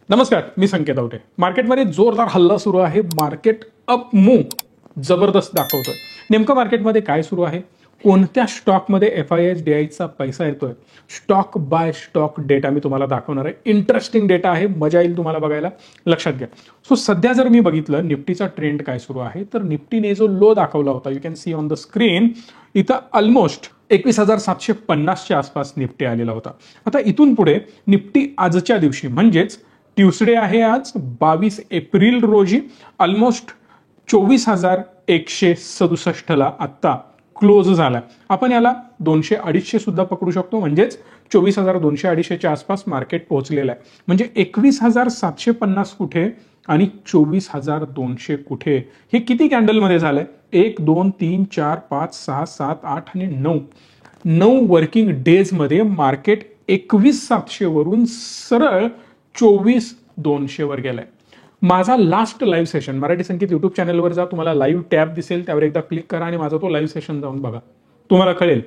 नमस्कार, मी संकेत आवटे. मार्केटमध्ये जोरदार हल्ला सुरू आहे. मार्केट अप मूव्ह जबरदस्त दाखवतोय. नेमकं मार्केटमध्ये काय सुरू आहे? कोणत्या स्टॉकमध्ये एफआयएस डीआयचा पैसा येतोय? स्टॉक बाय स्टॉक डेटा मी तुम्हाला दाखवणार आहे. इंटरेस्टिंग डेटा आहे, मजा येईल तुम्हाला बघायला. लक्षात घ्या. सो सध्या जर मी बघितलं निफ्टीचा ट्रेंड काय सुरू आहे, तर निफ्टीने जो लो दाखवला होता, you can see on the screen, इथं ऑलमोस्ट 21,750च्या आसपास निफ्टी आलेला होता. आता इथून पुढे निफ्टी आजच्या दिवशी म्हणजेच ट्यूसडे आहे आज 22 एप्रिल रोजी ऑलमोस्ट 24,167ला आत्ता क्लोज झाला. आपण याला 200-250 सुद्धा पकडू शकतो, म्हणजेच 24,200-250च्या आसपास मार्केट पोहोचलेलं आहे. म्हणजे 21,750 कुठे आणि 24,200 कुठे, हे किती कॅन्डलमध्ये झालंय? 1 2 3 4 5 6 7 8 आणि 9 वर्किंग डेज मध्ये मार्केट 21,700 वरून सरळ 24,200 वर गेलाय. माझा लास्ट लाईव्ह सेशन मराठी संकेत युट्यूब चॅनलवर जा, तुम्हाला लाईव्ह टॅब दिसेल, त्यावर एकदा क्लिक करा आणि माझा तो लाईव्ह सेशन जाऊन बघा. तुम्हाला कळेल.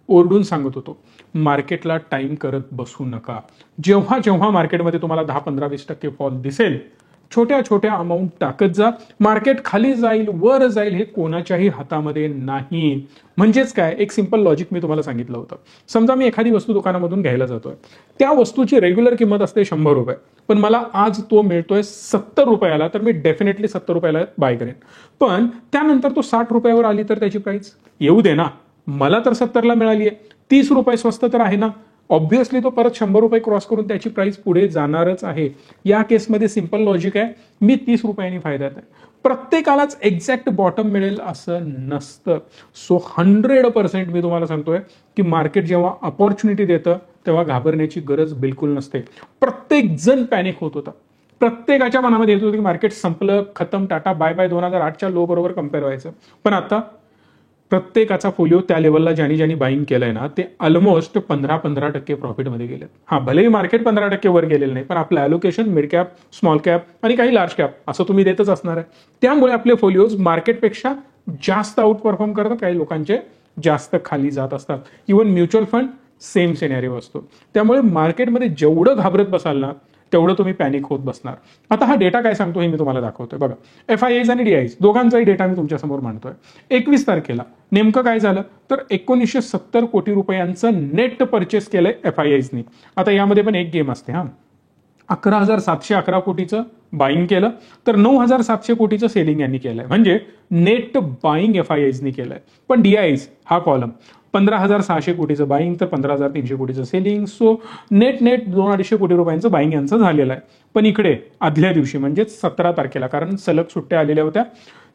ओरडून सांगत होतो, मार्केटला टाइम करत बसू नका. जेव्हा जेव्हा मार्केटमध्ये तुम्हाला 10 15 20% फॉल दिसेल, छोट्या छोट्या अमाऊंट टाकत जा. मार्केट खाली जाईल वर जाईल हे कोणाच्याही हातामध्ये नाही. म्हणजेच काय, एक सिंपल लॉजिक मी तुम्हाला सांगितलं होतं. समजा मी एखादी वस्तू दुकानामधून घ्यायला जातोय, त्या वस्तूची रेग्युलर किंमत असते 100 रुपये, पण मला आज तो मिळतोय 70 रुपयाला, तर मी डेफिनेटली 70 रुपयाला बाय करेन. पण त्यानंतर तो 60 रुपयावर आली तर त्याची प्राइस येऊ दे ना. मला तर 70ला मिळाली आहे, 30 रुपये स्वस्त तर आहे ना. ऑब्व्हियसली तो परत 100 रुपये क्रॉस करून त्याची प्राइस पुढे जाणारच आहे. या केसमध्ये सिंपल लॉजिक आहे, मी 30 रुपयांनी फायद्यात आहे. प्रत्येकालाच एक्झॅक्ट बॉटम मिळेल असं नसतं. सो 100% मी तुम्हाला सांगतोय की मार्केट जेव्हा अपॉर्च्युनिटी देतं तेव्हा घाबरण्याची गरज बिलकुल नसते. प्रत्येक जण पॅनिक होत होता. प्रत्येकाच्या मनामध्ये येत होतं की मार्केट संपलं, खतम, टाटा बाय बाय, 2008च्या लो बरोबर कम्पेअर व्हायचं. पण आता प्रत्येकाचा फोलिओ त्या लेवलला ज्यांनी बाईंग केलंय ना, ते ऑलमोस्ट 15% प्रॉफिटमध्ये गेले. हा, भलेही मार्केट 15% वर गेलेलं नाही, पण आपलं allocation mid cap, small cap आणि काही लार्ज कॅप असं तुम्ही देतच असणार आहे. त्यामुळे आपले फोलिओज मार्केटपेक्षा जास्त आउट परफॉर्म करतात, काही लोकांचे जास्त खाली जात असतात. Even mutual fund same scenario असतो. त्यामुळे मार्केटमध्ये जेवढं घाबरत बसाल ना, तेवढं तुम्ही पॅनिक होत बसणार. आता हा डेटा काय सांगतो हे मी तुम्हाला दाखवतोय. बघा, एफआयआयज आणि डीआयज दोघांचाही डेटा मी तुमच्यासमोर मांडतोय. 21 तारखेला नेमकं काय झालं, तर 1970 कोटी रुपयांचं नेट परचेस केलंय एफआयआयजनी. आता यामध्ये पण एक गेम असते. 11,711 कोटीचं बाईंग केलं, तर 9,700 कोटीचं सेलिंग यांनी केलंय. म्हणजे नेट बाईंग एफआयआयजनी केलंय. पण डीआयज हा कॉलम 15,600 कोटीचं बाईंग, तर 15,300 कोटीचं सेलिंग. सो नेट 2,250 कोटी रुपयांचं बाईंग यांचं झालेलं आहे. पण इकडे आदल्या दिवशी म्हणजे 17 तारखेला, कारण सलग सुट्ट्या आलेल्या होत्या,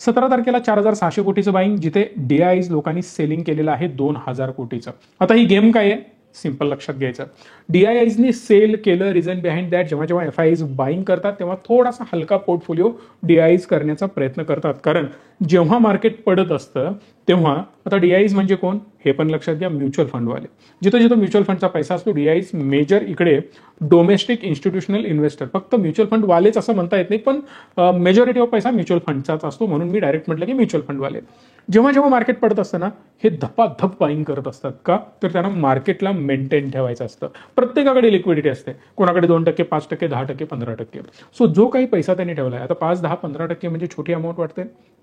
17 तारखेला 4,600 कोटीचं बाईंग, जिथे डीआयज लोकांनी सेलिंग केलेलं आहे 2,000 कोटीचं. आता ही गेम काय आहे, सिंपल लक्षात घ्यायचं. डीआयआयजनी सेल केलं. रिझन बिहाइंड दॅट, जेव्हा जेव्हा एफआयआयज बाईंग करतात तेव्हा थोडासा हलका पोर्टफोलिओ डीआयआयज करण्याचा प्रयत्न करतात. कारण जेव्हा मार्केट पडत असतं तेव्हा, आता डीआयआयज म्हणजे कोण हे पण लक्षात घ्या, म्युच्युअल फंडवाले. जिथं जिथं म्युच्युअल फंडचा पैसा असतो, डीआयआयज मेजर इकडे डोमेस्टिक इन्स्टिट्यूशनल इन्व्हेस्टर. फक्त म्युच्युअल फंड वालेच असं म्हणता येत नाही, पण मेजॉरिटी ऑफ पैसा म्युच्युअल फंडचाच असतो, म्हणून मी डायरेक्ट म्हटलं की म्युच्युअल फंडवाले. जेव्हा जेव्हा मार्केट पडत असताना हे धपाधप बाईंग करत असतात. का, तर त्यांना मार्केटला मेंटेन ठेवायचं असतं. प्रत्येकाकडे लिक्विडिटी असते, कोणाकडे 2%, 5%, 10%, 15%. सो जो काही पैसा त्यांनी ठेवलाय, आता 5, 10, 15% म्हणजे छोटी अमाऊंट वाटते?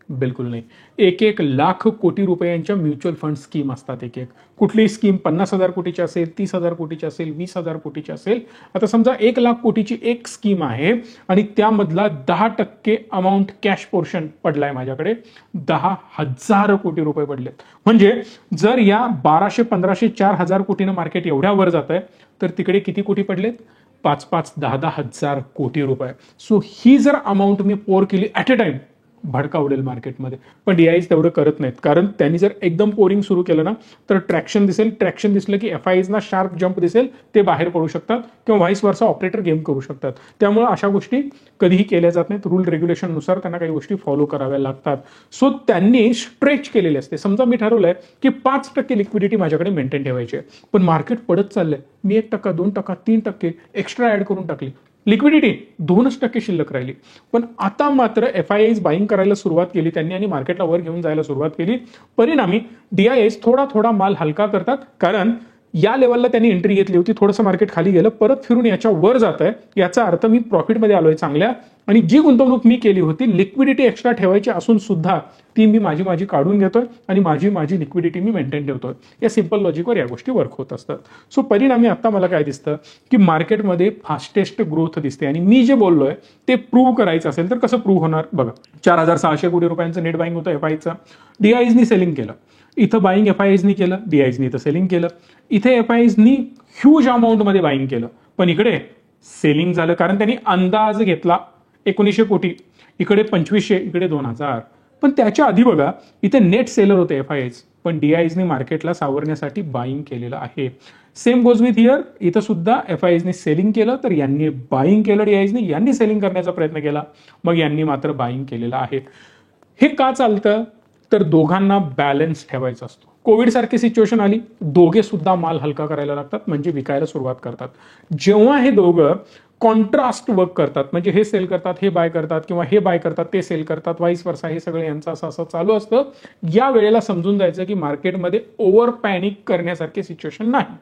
बिलकुल नाही. 1 लाख कोटी रुपयांच्या म्युच्युअल फंड स्कीम असतात. एक कुठलीही स्कीम 50,000 कोटीची असेल, 30,000 कोटीची असेल, 20,000 कोटीची असेल. आता समजा 1 लाख कोटीची एक स्कीम आहे आणि त्यामधला 10% अमाऊंट कॅश पोर्शन पडलाय माझ्याकडे, 10,000 कोटी रुपये पडलेत. म्हणजे जर या 1,200, 1,500, 4,000 कोटीनं मार्केट एवढ्या वर जात आहे, तर तिकडे किती कोटी पडलेत? 5-5, 10,000 कोटी रुपये. सो ही जर अमाऊंट मी पोर केली ॲट अ टाइम, भडका उडेल मार्केटमध्ये. पण डीआयज तेवढं करत नाहीत, कारण त्यांनी जर एकदम पोरिंग सुरू केलं ना, तर ट्रॅक्शन दिसेल. ट्रॅक्शन दिसलं की एफआयआयजना शार्प जंप दिसेल, ते बाहेर पडू शकतात किंवा व्हाईस वर्सा ऑपरेटर गेम करू शकतात. त्यामुळे अशा गोष्टी कधीही केल्या जात नाहीत. रूल रेग्युलेशननुसार त्यांना काही गोष्टी फॉलो कराव्या लागतात. सो त्यांनी स्ट्रेच केलेले असते. समजा मी ठरवलंय की 5% लिक्विडिटी माझ्याकडे मेंटेन ठेवायची आहे, पण मार्केट पडत चाललंय, मी 1%, 2%, 3% एक्स्ट्रा ऍड करून टाकली, लिक्विडिटी 2% शिल्लक राहिली. पण आता मात्र एफआयआयज बाईंग करायला सुरुवात केली त्यांनी आणि मार्केटला वर घेऊन जायला सुरुवात केली. परिणामी डीआयआयज थोडा थोडा माल हलका करतात, कारण या लेवलला त्यांनी एंट्री घेतली होती, थोडंसं मार्केट खाली गेलं, परत फिरून याच्या वर जात आहे, याचा अर्थ मी प्रॉफिटमध्ये आलोय चांगल्या. आणि जी गुंतवणूक मी केली होती, लिक्विडिटी एक्स्ट्रा ठेवायची असून सुद्धा ती मी माझी काढून घेतोय आणि माझी लिक्विडिटी मी मेंटेन ठेवतोय. या सिंपल लॉजिकवर या गोष्टी वर्क होत असतात. सो परिणामी आता मला काय दिसतं की मार्केटमध्ये फास्टेस्ट ग्रोथ दिसते. आणि मी जे बोललोय ते प्रूव्ह करायचं असेल तर कसं प्रूव्ह होणार बघा. 4,600 कोटी रुपयांचं नेट बाईंग होतं एफआयचं, डीआयजनी सेलिंग केलं. इथं बाईंग एफआयजनी केलं, डीआयजनी इथं सेलिंग केलं. इथे एफआयजनी ह्यूज अमाऊंटमध्ये बाईंग केलं, पण इकडे सेलिंग झालं कारण त्यांनी अंदाज घेतला 1900 कोटी, इकडे 2500, इकडे 2000. पण त्याच्या आधी बघा इथे नेट सेलर होते एफआयएस, पण डीआयजनी मार्केटला सावरण्यासाठी बाईंग केलेलं आहे. सेम गोज विथ हिअर, इथं सुद्धा एफआयएसनी सेलिंग केलं तर यांनी बाईंग केलं, डीआयजनी यांनी सेलिंग करण्याचा प्रयत्न केला, मग यांनी मात्र बाईंग केलेलं आहे. हे का चालतं तर दोघांना बॅलन्स ठेवायचा असतो. कोविड सारखी सिच्युएशन आली, दोघे सुद्धा माल हलका करायला लागतात, म्हणजे विकायला सुरुवात करतात. जेव्हा हे दोघं कॉन्ट्रास्ट वर्क करतात, म्हणजे हे सेल करतात हे बाय करतात, किंवा हे बाय करतात ते सेल करतात, वाईस वर्सा, हे सगळं यांचं असं चालू असतं. या वेळेला समजून जायचं की मार्केटमध्ये ओव्हर पॅनिक करण्यासारखी सिच्युएशन नाही,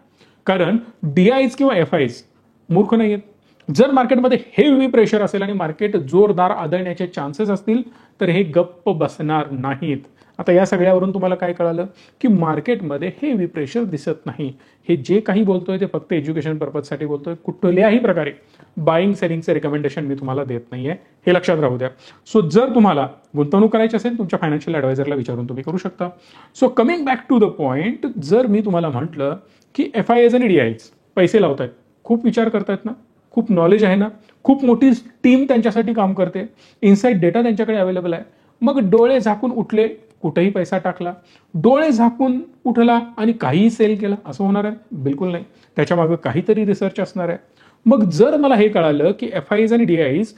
कारण डीआयज किंवा एफआयज मूर्ख नाही आहेत. जर मार्केटमध्ये हेवी प्रेशर असेल आणि मार्केट जोरदार आदळण्याचे चान्सेस असतील तर हे गप्प बसणार नाहीत. आता या सगळ्यावरून तुम्हाला काय कळालं की मार्केटमध्ये हेवी प्रेशर दिसत नाही. हे जे काही बोलतोय ते फक्त एज्युकेशन पर्पजसाठी बोलतोय, कुठल्याही प्रकारे बाईंग सेलिंगचे रिकमेंडेशन मी तुम्हाला देत नाहीये, हे लक्षात राहू द्या. सो जर तुम्हाला गुंतवणूक करायची असेल तुमच्या फायनान्शियल ॲडवायझरला विचारून तुम्ही करू शकता. So coming back to the point, जर मी तुम्हाला म्हटलं की एफआयएज आणि डीआयज पैसे लावतायत, खूप विचार करतायत ना, खूप नॉलेज आहे ना, खूप मोठी टीम त्यांच्यासाठी काम करते, इनसाइड डेटा त्यांच्याकडे अवेलेबल आहे, मग डोळे झाकून उठले, कुठेही पैसा टाकला, डोळे झाकून उठला आणि काहीही सेल केला, असं होणार आहे? बिलकुल नाही. त्याच्यामागे काहीतरी रिसर्च असणार आहे. मग जर मला हे कळालं की एफआयज आणि डीआयज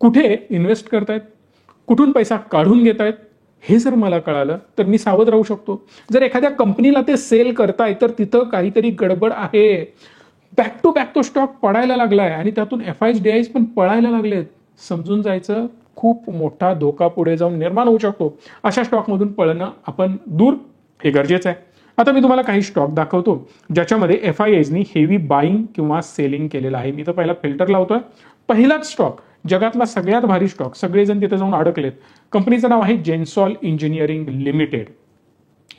कुठे इन्व्हेस्ट करतायत, कुठून पैसा काढून घेत आहेत, हे जर मला कळालं तर मी सावध राहू शकतो. जर एखाद्या कंपनीला ते सेल करताय तर तिथं काहीतरी गडबड आहे. बॅक टू बॅक तो स्टॉक पडायला लागलाय आणि त्यातून एफआयज डीआयज पण पळायला लागलेत, समजून जायचं खूप मोठा धोका पुढे जाऊन निर्माण होऊ शकतो. अशा स्टॉकमधून पळणं आपण दूर, हे गरजेचं आहे. आता मी तुम्हाला काही स्टॉक दाखवतो ज्याच्यामध्ये एफआयएजनी हेवी बाईंग किंवा सेलिंग केलेलं आहे. मी तर पहिला फिल्टर लावतोय. पहिलाच स्टॉक, जगातला सगळ्यात भारी स्टॉक, सगळेजण तिथे जाऊन अडकलेत. कंपनीचं नाव आहे जेन्सॉल इंजिनिअरिंग लिमिटेड.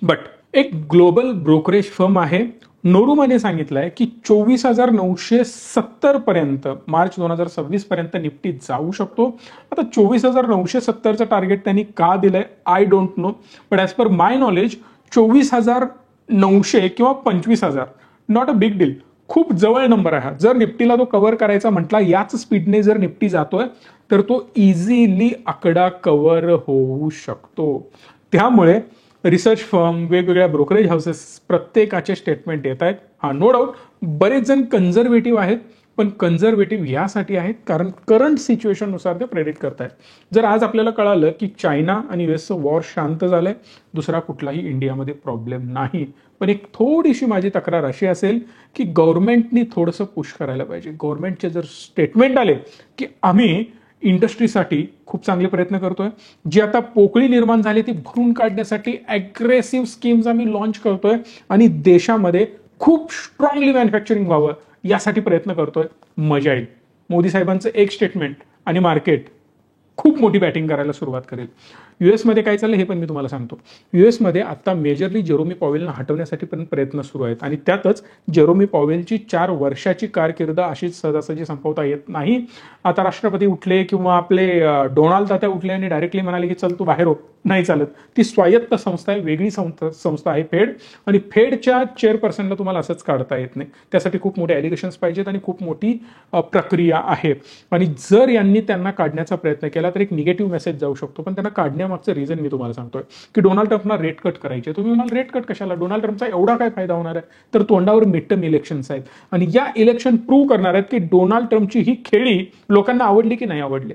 बट एक ग्लोबल ब्रोकरेज फर्म आहे, नोरूमध्ये सांगितलंय की 24,970 पर्यंत मार्च 2026 पर्यंत निफ्टी जाऊ शकतो. आता 24,970चं टार्गेट त्यांनी का दिलंय I don't know, but as per my knowledge 24,900 किंवा 25,000 नॉट अ बिग डील, खूप जवळ नंबर आहे. जर निफ्टीला तो कव्हर करायचा म्हटला याच स्पीडने जर निफ्टी जातोय तर तो इझिली आकडा कव्हर होऊ शकतो. त्यामुळे रिसर्च फर्म, वेगवेगळ्या ब्रोकरेज हाऊसेस प्रत्येकाचे स्टेटमेंट येत आहेत. हा नो डाऊट बरेच जण कन्झर्वेटिव्ह आहेत, पण कन्झर्वेटिव्ह यासाठी आहेत कारण करंट सिच्युएशननुसार ते प्रेडिक्ट करतायत. जर आज आपल्याला कळालं की चायना आणि युएसचं वॉर शांत झालंय, दुसरा कुठलाही इंडियामध्ये प्रॉब्लेम नाही, पण एक थोडीशी माझी तक्रार अशी असेल की गव्हर्नमेंटनी थोडंसं पुश करायला पाहिजे. गव्हर्नमेंटचे जर स्टेटमेंट आले की आम्ही इंडस्ट्रीसाठी खूप चांगले प्रयत्न करतोय, जी आता पोकळी निर्माण झाली ती भरून काढण्यासाठी अग्रेसिव्ह स्कीम्स आम्ही लॉन्च करतोय आणि देशामध्ये खूप स्ट्रॉंगली मॅन्युफॅक्चरिंग व्हावं यासाठी प्रयत्न करतोय, मजा येईल. मोदी साहेबांचं एक स्टेटमेंट आणि मार्केट खूप मोठी बॅटिंग करायला सुरुवात करेल. युएसमध्ये काय चाललं हे पण मी तुम्हाला सांगतो. युएसमध्ये आता मेजरली जेरोमी पॉवेलला हटवण्यासाठी पण प्रयत्न सुरू आहेत आणि त्यातच जेरोमी पॉवेलची 4 वर्षाची कारकीर्द अशीच सहजासहजी संपवता येत नाही. आता राष्ट्रपती उठले किंवा आपले डोनाल्ड तात्या उठले आणि डायरेक्टली म्हणाले की चल तू बाहेर हो, नाही चालत. ती स्वायत्त संस्था आहे, वेगळी संस्था आहे फेड, आणि फेडच्या चेअरपर्सनला तुम्हाला असंच काढता येत नाही. त्यासाठी खूप मोठे ॲलिगेशन्स पाहिजेत आणि खूप मोठी प्रक्रिया आहे. आणि जर यांनी त्यांना काढण्याचा प्रयत्न केला तर एक निगेटिव्ह मेसेज जाऊ शकतो. पण त्यांना काढण्यामागचं रिझन मी तुम्हाला सांगतोय की डोनाल्ड ट्रम्पना रेट कट करायचे. तुम्ही म्हणाल रेट कट कशाला, डोनाल्ड ट्रम्पचा एवढा काय फायदा होणार आहे? तर तोंडावर मिड टर्म इलेक्शन्स आहेत आणि या इलेक्शन प्रूव्ह करणार आहेत की डोनाल्ड ट्रम्पची ही खेळी लोकांना आवडली की नाही आवडली.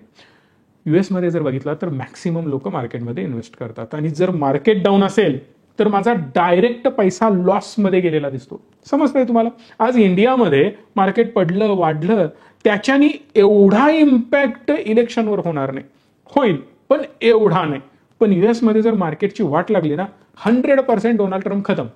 युएसमध्ये जर बघितला तर मॅक्सिमम लोक मार्केटमध्ये इन्व्हेस्ट करतात आणि जर मार्केट डाऊन असेल तर माझा डायरेक्ट पैसा लॉसमध्ये गेलेला दिसतो. समजतंय तुम्हाला? आज इंडियामध्ये मार्केट पडलं वाढलं त्याच्यानी एवढा इम्पॅक्ट इलेक्शनवर होणार नाही, होईल पण एवढा नाही. पण युएसमध्ये जर मार्केटची वाट लागली ना 100% डोनाल्ड ट्रम्प खतम,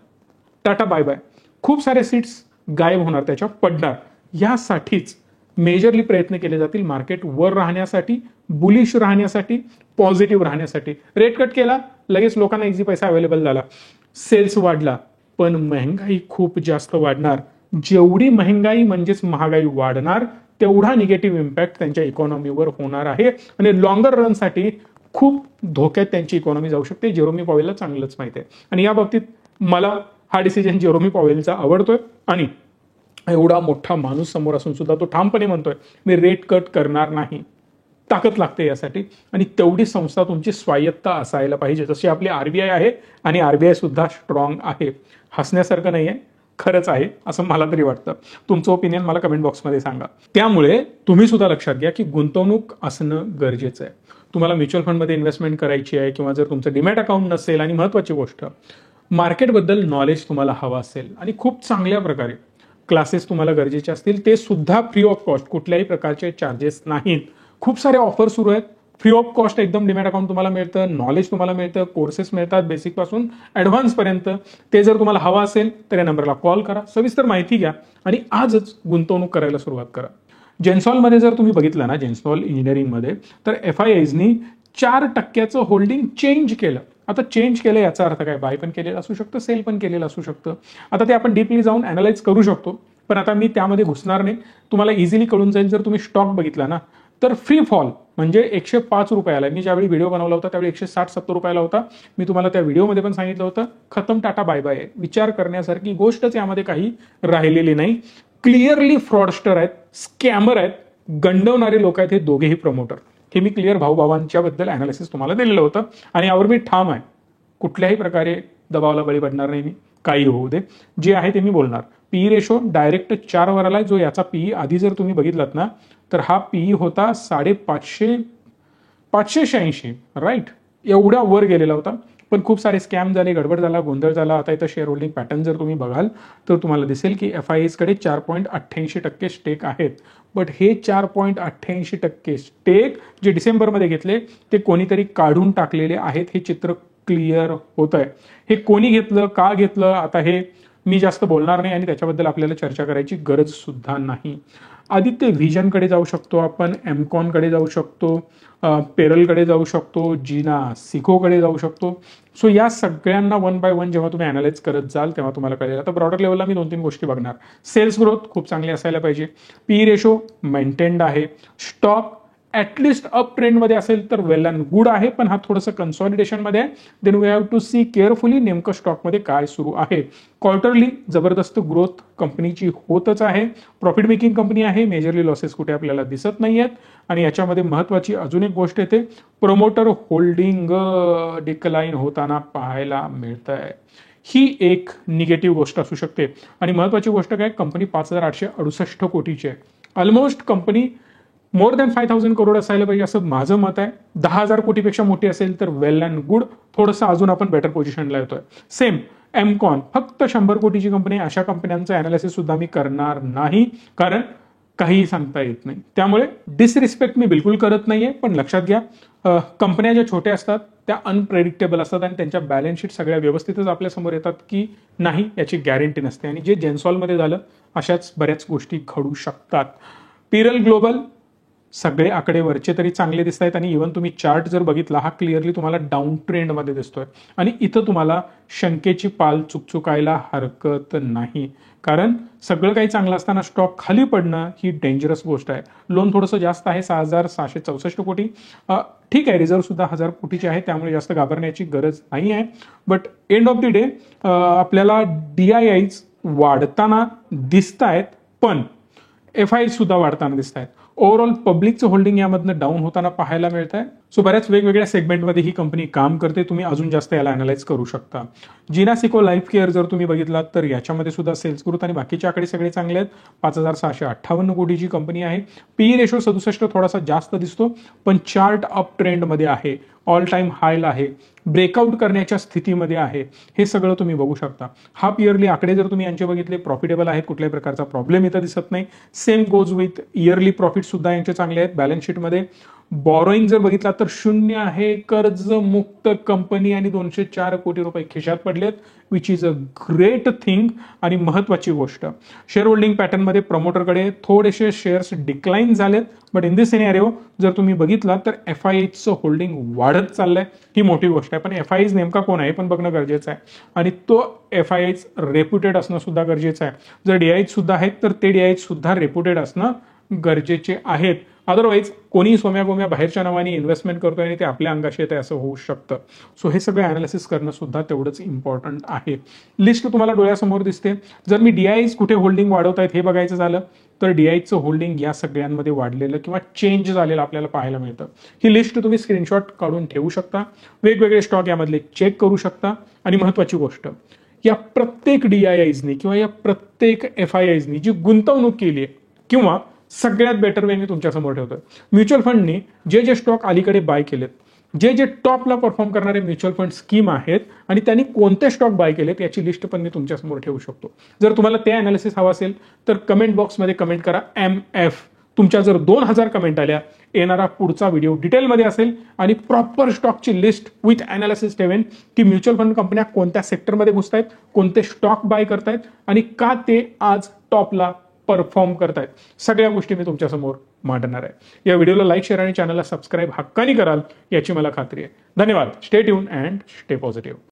टाटा बाय बाय. खूप सारे सीट्स गायब होणार, त्याच्या पडणार. यासाठीच मेजरली प्रयत्न केले जातील मार्केट वर राहण्यासाठी, बुलिश राहण्यासाठी, पॉझिटिव्ह राहण्यासाठी. रेट कट केला, लगेच लोकांना इझी पैसा अवेलेबल झाला, सेल्स वाढला, पण महंगाई खूप जास्त वाढणार. जेवढी महंगाई म्हणजेच महागाई वाढणार तेवढा निगेटिव्ह इम्पॅक्ट त्यांच्या इकॉनॉमीवर होणार आहे आणि लॉंगर रनसाठी खूप धोक्यात त्यांची इकॉनॉमी जाऊ शकते. जेरोमी पॉवेलला चांगलंच माहिती आहे आणि या बाबतीत मला हा डिसिजन जेरोमी पॉवेलचा आवडतोय आणि एवढा मोठा माणूस समोर असून सुद्धा तो ठामपणे म्हणतोय मी रेट कट करणार नाही. ताकद लागते यासाठी आणि तेवढी संस्था तुमची स्वायत्त असायला पाहिजे, जशी आपली आरबीआय आहे आणि आरबीआय सुद्धा स्ट्रॉंग आहे. हसण्यासारखं नाही आहे, खरंच आहे असं मला तरी वाटतं. तुमचं ओपिनियन मला कमेंट बॉक्समध्ये सांगा. त्यामुळे तुम्ही सुद्धा लक्षात घ्या की गुंतवणूक असणं गरजेचं आहे. तुम्हाला म्युच्युअल फंडमध्ये इन्व्हेस्टमेंट करायची आहे किंवा जर तुमचं डिमॅट अकाउंट नसेल आणि महत्त्वाची गोष्ट मार्केटबद्दल नॉलेज तुम्हाला हवं असेल आणि खूप चांगल्या प्रकारे क्लासेस तुम्हाला गरजेचे असतील, ते सुद्धा फ्री ऑफ कॉस्ट, कुठल्याही प्रकारचे चार्जेस नाहीत. खूप सारे ऑफर सुरू आहेत. फ्री ऑफ कॉस्ट एकदम डिमॅट अकाउंट तुम्हाला मिळतं, नॉलेज तुम्हाला मिळतं, कोर्सेस मिळतात बेसिक पासून ऍडव्हान्स पर्यंत. ते जर तुम्हाला हवं असेल तर या नंबरला कॉल करा, सविस्तर माहिती घ्या आणि आजच गुंतवणूक करायला सुरुवात करा. जेन्सॉलमध्ये जर तुम्ही बघितलं ना, जेन्सॉल इंजिनिअरिंगमध्ये, तर FIIsनी 4% होल्डिंग चेंज केलं. आता चेंज केलं याचा अर्थ काय, बाय पण केलेलं असू शकतं, सेल पण केलेलं असू शकतं. आता ते आपण डीपली जाऊन अनालाइज करू शकतो, पण आता मी त्यामध्ये घुसणार नाही. तुम्हाला इझिली कळून जाईल. जर तुम्ही स्टॉक बघितला ना तर फ्री फॉल म्हणजे 105 रुपयाला, मी ज्यावेळी व्हिडिओ बनवला होता त्यावेळी 160-170 रुपयाला होता. मी तुम्हाला त्या व्हिडिओमध्ये पण सांगितलं होतं खतम, टाटा बाय बाय. विचार करण्यासारखी गोष्टच यामध्ये काही राहिलेली नाही. क्लिअरली फ्रॉडस्टर आहेत, स्कॅमर आहेत, गंडवणारे लोक आहेत हे दोघेही प्रमोटर. हे मी क्लिअर भाऊभावांच्या बद्दल अनालिसिस तुम्हाला दिलेलं होतं आणि यावर मी ठाम आहे. कुठल्याही प्रकारे दबावाला बळी पडणार नाही मी, काही होऊ दे. जे आहे ते मी बोलणार. पीई रेशो डायरेक्ट 4 वर आलाय, जो याचा पीई आधी जर तुम्ही बघितलात ना तर हा पीई होता 586, राईट, एवढ्या वर गेलेला होता. पण खूप सारे स्कॅम झाले, गडबड झाला, गोंधळ झाला. आता इथं शेअर होल्डिंग पॅटर्न जर तुम्ही बघाल तर तुम्हाला दिसेल की FIIs कडे 4.88% स्टेक आहेत. बट हे 4.88% स्टेक जे डिसेंबरमध्ये घेतले ते कोणीतरी काढून टाकलेले आहेत, हे चित्र क्लिअर होत आहे. हे कोणी घेतलं, का घेतलं, आता हे मी जास्त बोलणार नाही आणि त्याच्याबद्दल आपल्याला चर्चा करायची गरज सुद्धा नाही. आदित्य व्हिजनकडे जाऊ शकतो आपण, एमकॉनकडे जाऊ शकतो, पेरलकडे जाऊ शकतो, जीना सिकोकडे जाऊ शकतो. सो या सगळ्यांना 1 by 1 जेव्हा तुम्ही अनालाइज करत जाल तेव्हा तुम्हाला कळेल. आता ब्रॉडर लेवलला मी 2-3 गोष्टी बघणार. सेल्स ग्रोथ खूप चांगली असायला पाहिजे, पी रेशो मेंटेन्ड आहे, स्टॉक ऍटलिस्ट अप ट्रेंडमध्ये असेल तर वेल अँड गुड आहे, पण हा थोडंसं कन्सॉलिडेशनमध्ये आहे. Then we have to see carefully नेमकं स्टॉकमध्ये काय सुरू आहे. क्वार्टरली जबरदस्त ग्रोथ कंपनीची होतच आहे, प्रॉफिट मेकिंग कंपनी आहे, मेजरली लॉसेस कुठे आपल्याला दिसत नाही आहेत. आणि याच्यामध्ये महत्वाची अजून एक गोष्ट येते, प्रमोटर होल्डिंग डिक्लाइन होताना पाहायला मिळत आहे. ही एक निगेटिव्ह गोष्ट असू शकते. आणि महत्वाची गोष्ट काय, कंपनी 5,868 कोटीची आहे. Almost company more than 5,000 crore असायला पाहिजे असं माझं मत आहे. 10,000 कोटीपेक्षा मोठी असेल तर वेल अँड गुड, थोडंसं अजून आपण बेटर पोझिशनला येतोय. सेम एमकॉन फक्त 100 कोटीची कंपनी, अशा कंपन्यांचं अनालिसिस सुद्धा मी करणार नाही, कारण काहीही सांगता येत नाही. त्यामुळे डिसरिस्पेक्ट मी बिलकुल करत नाहीये, पण लक्षात घ्या कंपन्या ज्या छोट्या असतात त्या अनप्रेडिक्टेबल असतात आणि त्यांच्या बॅलन्स शीट सगळ्या व्यवस्थितच आपल्या समोर येतात की नाही याची गॅरंटी नसते. आणि जे जेन्सॉलमध्ये झालं अशाच बऱ्याच गोष्टी घडू शकतात. पिरल ग्लोबल सगळे आकडे वरचे तरी चांगले दिसत आहेत आणि इव्हन तुम्ही चार्ट जर बघितला हा क्लिअरली तुम्हाला डाऊन ट्रेंडमध्ये दिसतोय आणि इथं तुम्हाला शंकेची पाल चुकचुकायला हरकत नाही, कारण सगळं काही चांगलं असताना स्टॉक खाली पडणं ही डेंजरस गोष्ट आहे. लोन थोडंसं जास्त आहे, 6,664 कोटी. ठीक आहे, रिझर्व्ह सुद्धा 1,000 कोटीची आहे, त्यामुळे जास्त घाबरण्याची गरज नाही आहे. But end of the day आपल्याला DIIs वाढताना दिसत आहेत, पण FIIs सुद्धा वाढताना दिसत आहेत. ओव्हरऑल पब्लिकचं होल्डिंग यामधनं डाऊन होताना पाहायला मिळत आहे. सो बऱ्याच वेगवेगळ्या सेगमेंटमध्ये ही कंपनी काम करते, तुम्ही अजून जास्त याला अनालाइज करू शकता. जीना सिको लाईफ केअर जर तुम्ही बघितलात तर याच्यामध्ये सुद्धा सेल्स ग्रोथ आणि बाकीचे आकडे सगळे चांगले आहेत. 5,658 कोटीची कंपनी आहे. पीई रेशो 67 थोडासा जास्त दिसतो, पण चार्ट अप ट्रेंडमध्ये आहे, ऑल टाइम हायला आहे, ब्रेकआउट करण्याच्या स्थितीमध्ये आहे. हे सगळं तुम्ही बघू शकता. हाफ इयरली आकडे जर तुम्ही यांचे बघितले प्रॉफिटेबल आहेत, कुठल्याही प्रकारचा प्रॉब्लेम इथं दिसत नाही. Same goes with yearly profit सुद्धा यांचे चांगले आहेत. बॅलन्स शीटमध्ये बॉरोईंग जर बघितला तर 0 आहे, कर्ज मुक्त कंपनी आणि 204 कोटी रुपये खिशात पडलेत, which is a great thing आणि महत्वाची गोष्ट. शेअर होल्डिंग पॅटर्नमध्ये प्रमोटरकडे थोडेसे शेअर्स डिक्लाइन झालेत, बट इन दिस सिनेरिओ जर तुम्ही बघितला तर FIHचं होल्डिंग वाढत चाललंय, ही मोठी गोष्ट आहे. पण FIH नेमका कोण आहे पण बघणं गरजेचं आहे आणि तो FIH रेप्युटेड असणं सुद्धा गरजेचं आहे. जर DIH सुद्धा आहेत तर ते DIH सुद्धा रेप्युटेड असणं गरजेचे आहेत. अदरवाईज कोणी सोम्या गोम्या बाहेरच्या नावाने इन्व्हेस्टमेंट करतोय आणि ते आपल्या अंगाशी येते असं होऊ शकतं. सो हे सगळं अनालिसिस करणं सुद्धा तेवढंच इम्पॉर्टंट आहे. लिस्ट तुम्हाला डोळ्यासमोर दिसते. जर मी DIH कुठे होल्डिंग वाढवतायत हे बघायचं झालं तर DIHचं होल्डिंग या सगळ्यांमध्ये वाढलेलं किंवा चेंज झालेलं आपल्याला पाहायला मिळतं. ही लिस्ट तुम्ही स्क्रीनशॉट काढून ठेवू शकता, वेगवेगळे स्टॉक यामधले चेक करू शकता. आणि महत्वाची गोष्ट, या प्रत्येक DIHनी किंवा या प्रत्येक FIHनी जी गुंतवणूक केली आहे किंवा सगळ्यात बेटर वे मी तुमच्यासमोर ठेवतोय, म्युच्युअल फंडनी जे जे स्टॉक अलीकडे बाय केलेत, जे जे टॉपला परफॉर्म करणारे म्युच्युअल फंड स्कीम आहेत आणि त्यांनी कोणते स्टॉक बाय केलेत याची लिस्ट पण मी तुमच्यासमोर ठेवू शकतो. जर तुम्हाला ते अनालिसिस हवा असेल तर कमेंट बॉक्समध्ये कमेंट करा MF. तुमच्या जर 2000 कमेंट आल्या, येणारा पुढचा व्हिडिओ डिटेलमध्ये असेल आणि प्रॉपर स्टॉकची लिस्ट विथ अनालिसिस ठेवेन की म्युच्युअल फंड कंपन्या कोणत्या सेक्टरमध्ये घुसतायत, कोणते स्टॉक बाय करतायत आणि का ते आज टॉपला परफॉर्म करतायत. सगळ्या गोष्टी मी तुमच्यासमोर मांडणार आहे. या व्हिडिओला लाईक, शेअर आणि चॅनलला सबस्क्राईब हक्कानी कराल याची मला खात्री आहे. धन्यवाद. Stay tune and stay positive.